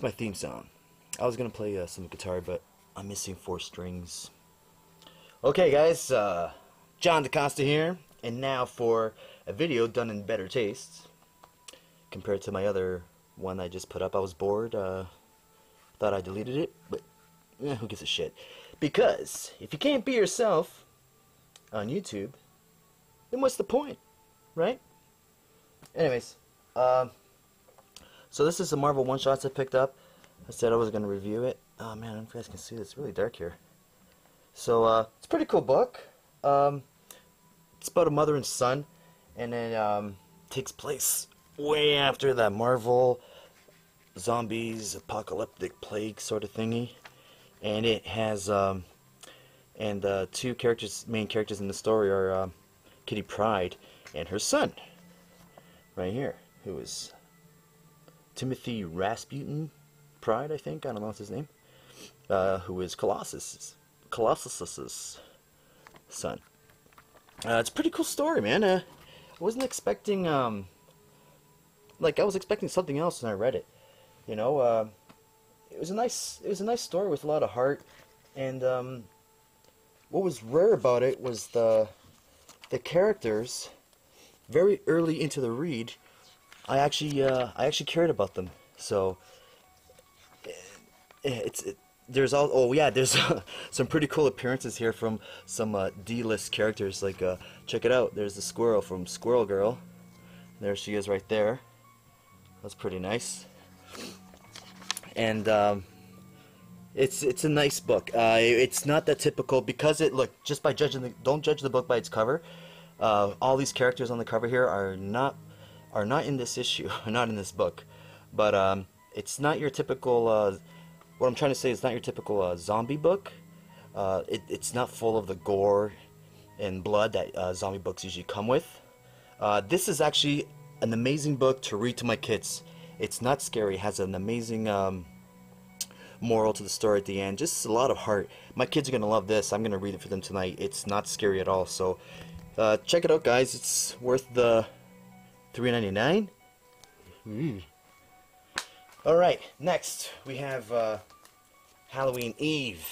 It's my theme song. I was gonna play some guitar, but I'm missing 4 strings. Okay, guys, John DaCosta here, and now for a video done in better taste compared to my other one I just put up. I was bored, thought I deleted it, but who gives a shit? Because if you can't be yourself on YouTube, then what's the point, right? Anyways, so this is the Marvel one-shots I picked up. I said I was going to review it. Oh man, I don't know if you guys can see this. It's really dark here. So, it's a pretty cool book. It's about a mother and son, and it takes place way after that Marvel zombies, apocalyptic plague sort of thingy. And it has, and the two main characters in the story are Kitty Pryde and her son, right here, who is Timothy Rasputin Pryde, I think. I don't know what's his name. Who is Colossus's son. It's a pretty cool story, man. I wasn't expecting, like, I was expecting something else when I read it. You know, it was a nice story with a lot of heart, and what was rare about it was the characters. Very early into the read, I actually cared about them. So there's some pretty cool appearances here from some D-list characters. Like check it out. There's the squirrel from Squirrel Girl. There she is right there. That's pretty nice. And it's a nice book. It's not that typical because just by judging don't judge the book by its cover. All these characters on the cover here are not in this issue, are not in this book. But it's not your typical. What I'm trying to say is not your typical zombie book. It's not full of the gore and blood that zombie books usually come with. This is actually an amazing book to read to my kids. It's not scary. It has an amazing moral to the story at the end. Just a lot of heart. My kids are going to love this. I'm going to read it for them tonight. It's not scary at all. So check it out, guys. It's worth the $3.99. Alright, next we have Halloween Eve.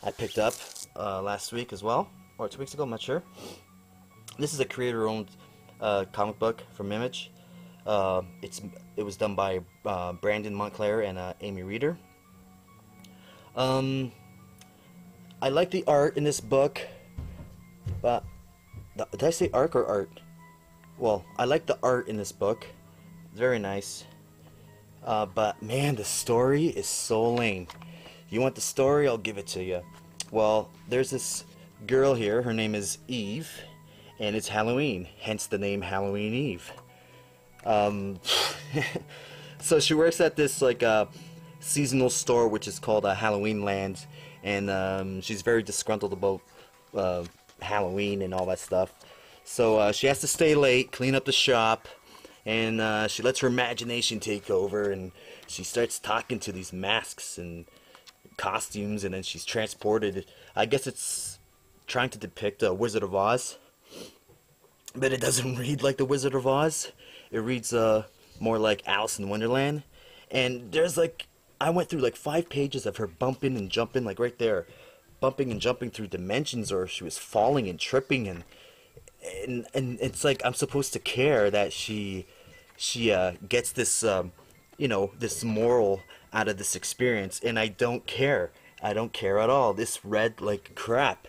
I picked up last week as well, or 2 weeks ago, I'm not sure. This is a creator-owned comic book from Image. It was done by Brandon Montclair and Amy Reeder. I like the art in this book, but did I say arc or art? Well, I like the art in this book. It's very nice. But man, the story is so lame. You want the story? I'll give it to you. Well, there's this girl here. Her name is Eve, and it's Halloween, hence the name Halloween Eve. So she works at this seasonal store, which is called Halloween Land, and she's very disgruntled about Halloween and all that stuff. So she has to stay late, clean up the shop, and she lets her imagination take over, and she starts talking to these masks and costumes, and then she's transported. I guess it's trying to depict a Wizard of Oz, but it doesn't read like the Wizard of Oz. It reads more like Alice in Wonderland. And there's I went through 5 pages of her bumping and jumping, right there, bumping and jumping through dimensions, or she was falling and tripping, and it's like I'm supposed to care that she gets this this moral out of this experience, and I don't care. I don't care at all. This read like crap.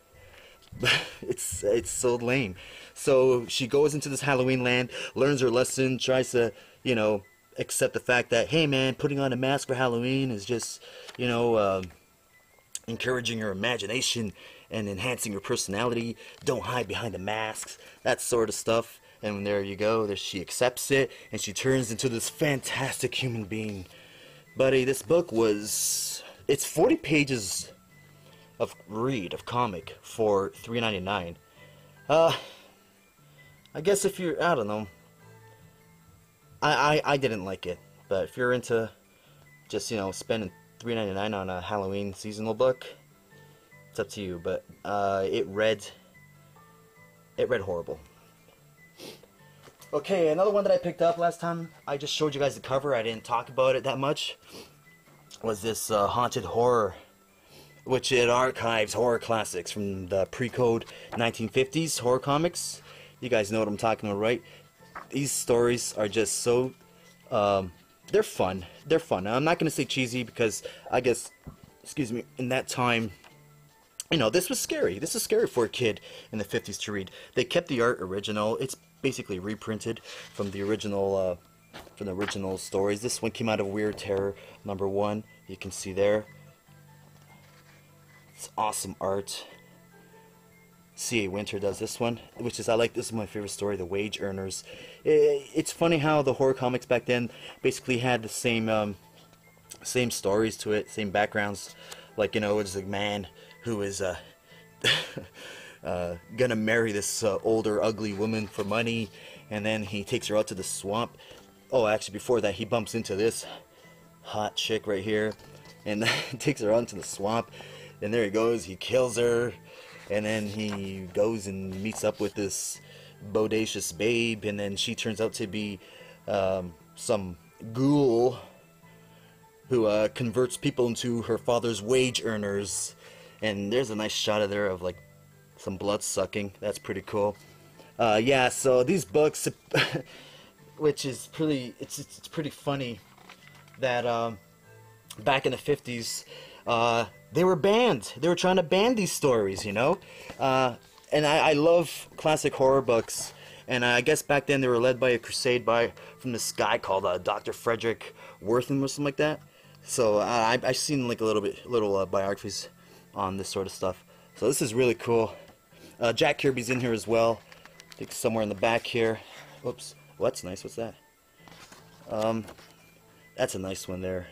It's so lame. So she goes into this Halloween land, learns her lesson, tries to accept the fact that, hey man, putting on a mask for Halloween is just encouraging your imagination and enhancing your personality. Don't hide behind the masks, that sort of stuff. And there you go. There she accepts it, and she turns into this fantastic human being. Buddy, this book it's 40 pages of comic for $3.99. I guess if you're, I don't know. I didn't like it, but if you're into just spending $3.99 on a Halloween seasonal book, it's up to you. But it read horrible. Okay, another one that I picked up last time. I just showed you guys the cover. I didn't talk about it that much. was this haunted horror, which it archives horror classics from the pre-code 1950s horror comics. You guys know what I'm talking about, right? These stories are just so, they're fun. They're fun. I'm not going to say cheesy because I guess, excuse me, in that time, you know, this was scary. This is scary for a kid in the 50s to read. They kept the art original. It's basically reprinted from the original stories. This one came out of Weird Terror #1. You can see there. It's awesome art. C.A. Winter does this one, which is, this is my favorite story, The Wage Earners. It's funny how the horror comics back then basically had the same stories to it, same backgrounds. Like, you know, it's a man who is gonna marry this older, ugly woman for money, and then he takes her out to the swamp. Oh, actually, before that, he bumps into this hot chick right here, and takes her out into the swamp, and there he goes, he kills her. And then he goes and meets up with this bodacious babe, and then she turns out to be some ghoul who converts people into her father's wage earners. And there's a nice shot of there of like some blood sucking. That's pretty cool. Yeah, so these books, which is pretty, it's pretty funny that back in the 50s, they were banned. They were trying to ban these stories, you know? And I love classic horror books. And I guess back then they were led by a crusade from this guy called Dr. Frederick Wortham or something like that. So I've seen like little biographies on this sort of stuff. So this is really cool. Jack Kirby's in here as well. I think somewhere in the back here. Whoops. What's nice? What's that? That's a nice one there.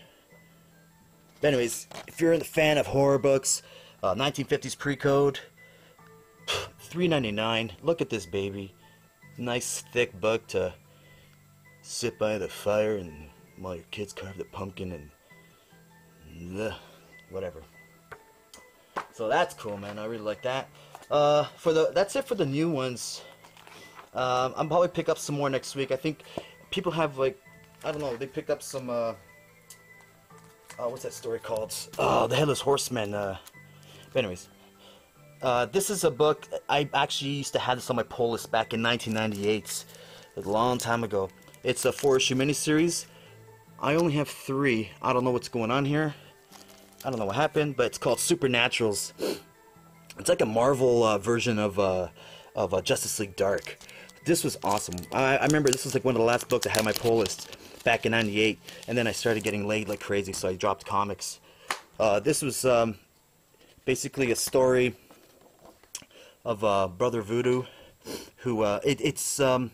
But anyways, if you're a fan of horror books, 1950s pre-code, $3.99. Look at this baby. Nice thick book to sit by the fire and while your kids carve the pumpkin and whatever. So that's cool, man. I really like that. That's it for the new ones. I'll probably pick up some more next week. I think people have, like, I don't know, they picked up some what's that story called? Oh, The Headless Horseman. But anyways, this is a book. I actually used to have this on my pull list back in 1998, a long time ago. It's a 4-issue miniseries. I only have 3. I don't know what's going on here. I don't know what happened, but it's called Supernaturals. It's like a Marvel version of Justice League Dark. This was awesome. I remember this was like one of the last books I had on my pull list back in '98, and then I started getting laid like crazy, so I dropped comics. This was basically a story of Brother Voodoo, who it's the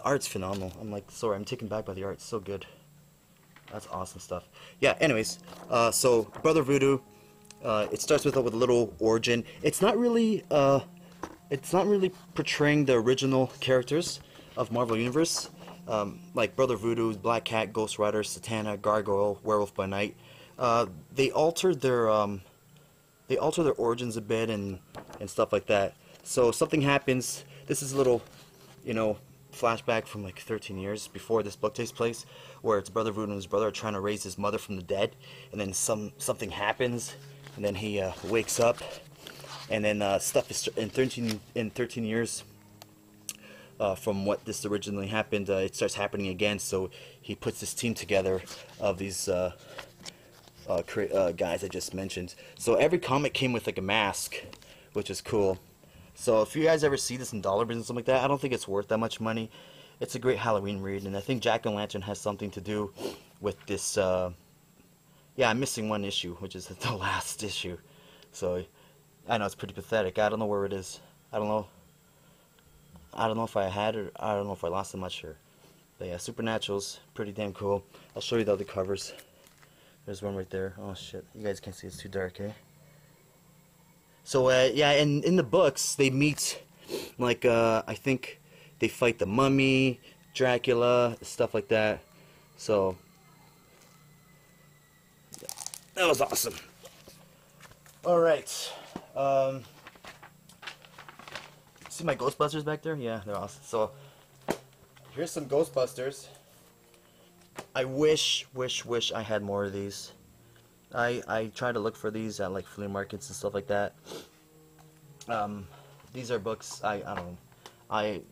art's phenomenal. I'm like, sorry, I'm taken back by the art. It's so good. That's awesome stuff. Yeah. Anyways, so Brother Voodoo. It starts with a little origin. It's not really portraying the original characters of Marvel Universe, like Brother Voodoo, Black Cat, Ghost Rider, Satana, Gargoyle, Werewolf by Night. They altered their origins a bit and stuff like that. So something happens. This is a little, you know, flashback from like 13 years before this book takes place, where it's Brother Voodoo and his brother are trying to raise his mother from the dead, and then something happens, and then he wakes up, and then stuff is in 13 years from what this originally happened. It starts happening again. So he puts this team together of these guys I just mentioned. So every comic came with like a mask, which is cool. So if you guys ever see this in dollar bins and something like that, I don't think it's worth that much money. It's a great Halloween read, and I think Jack-o'-lantern has something to do with this. Yeah, I'm missing one issue, which is the last issue. So I know it's pretty pathetic. I don't know where it is. I don't know if I had it. I don't know if I lost it. I'm not sure. But yeah, Supernaturals, pretty damn cool. I'll show you the other covers. There's one right there. Oh shit, you guys can't see. It's too dark, eh? So yeah, in the books they meet, like I think they fight the Mummy, Dracula, stuff like that. So yeah, that was awesome. All right. See my Ghostbusters back there? Yeah, they're awesome. So here's some Ghostbusters. I wish I had more of these. I try to look for these at like flea markets and stuff like that. These are books I don't know. I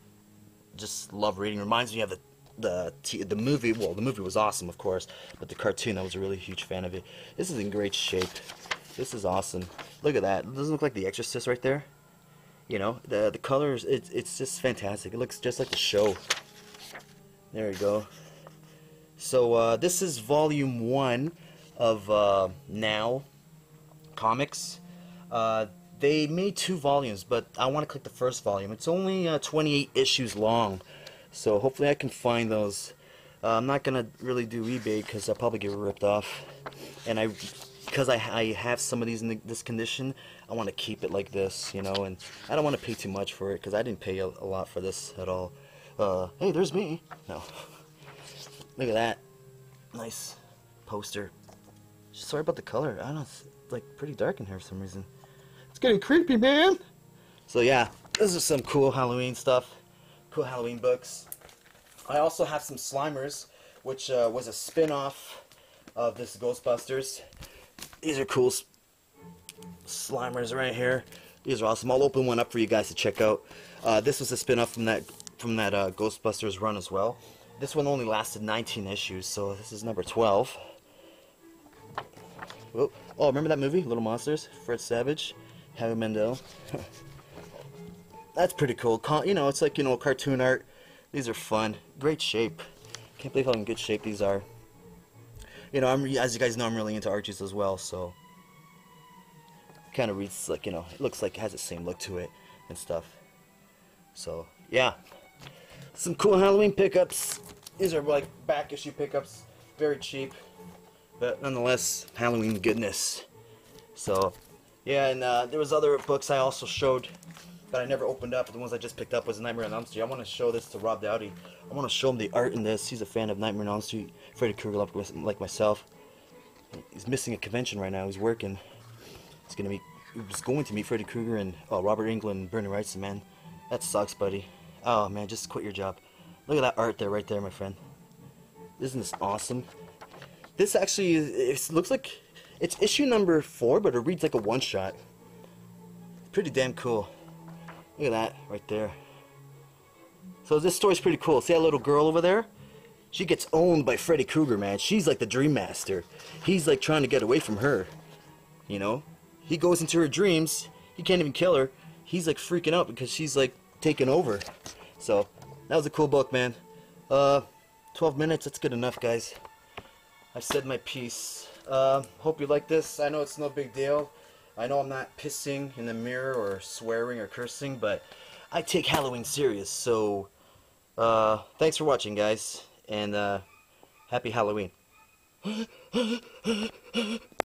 just love reading. Reminds me of the movie. Well, the movie was awesome, of course, but the cartoon, I was a really huge fan of it. This is in great shape. This is awesome. Look at that. It doesn't look like The Exorcist right there. You know, the colors. It's just fantastic. It looks just like the show. There you go. So this is volume 1 of Now Comics. They made 2 volumes, but I want to click the first volume. It's only 28 issues long, so hopefully I can find those. I'm not gonna really do eBay because I'll probably get ripped off, and because I have some of these in this condition, I want to keep it like this, you know, and I don't want to pay too much for it because I didn't pay a lot for this at all. Hey, there's me. No, look at that, nice poster. Sorry about the color. I don't know, it's like pretty dark in here for some reason. It's getting creepy, man. So yeah, this is some cool Halloween stuff, cool Halloween books. I also have some Slimers, which was a spin-off of this Ghostbusters. These are cool Slimers right here. These are awesome. I'll open one up for you guys to check out. This was a spin-off from that Ghostbusters run as well. This one only lasted 19 issues, so this is number 12. Whoa. Oh, remember that movie, Little Monsters? Fred Savage, Howie Mandel. That's pretty cool. You know, it's like, you know, cartoon art. These are fun. Great shape. Can't believe how in good shape these are. You know, as you guys know, I'm really into Archies as well, so kind of reads like, you know, it looks like it has the same look to it and stuff. So yeah, some cool Halloween pickups. These are like back issue pickups, very cheap, but nonetheless Halloween goodness. So yeah, and there was other books I also showed that I never opened up. The ones I just picked up was Nightmare on Elm Street. I want to show this to Rob Dowdy. I want to show him the art in this. He's a fan of Nightmare on Elm Street, Freddy Krueger like myself. He's missing a convention right now. He's working. He was going to meet Freddy Krueger and Robert Englund and Bernie Wrightson, man. That sucks, buddy. Oh man, just quit your job. Look at that art there, right there, my friend. Isn't this awesome? This actually it looks like it's issue number 4, but it reads like a one-shot. Pretty damn cool. Look at that right there. So this story's pretty cool. See that little girl over there? She gets owned by Freddy Krueger, man. She's like the Dream Master. He's like trying to get away from her. You know? He goes into her dreams. He can't even kill her. He's like freaking out because she's like taking over. So that was a cool book, man. 12 minutes, that's good enough, guys. I've said my piece. Hope you like this. I know it's no big deal. I know I'm not pissing in the mirror or swearing or cursing, but I take Halloween serious. So thanks for watching, guys, and happy Halloween.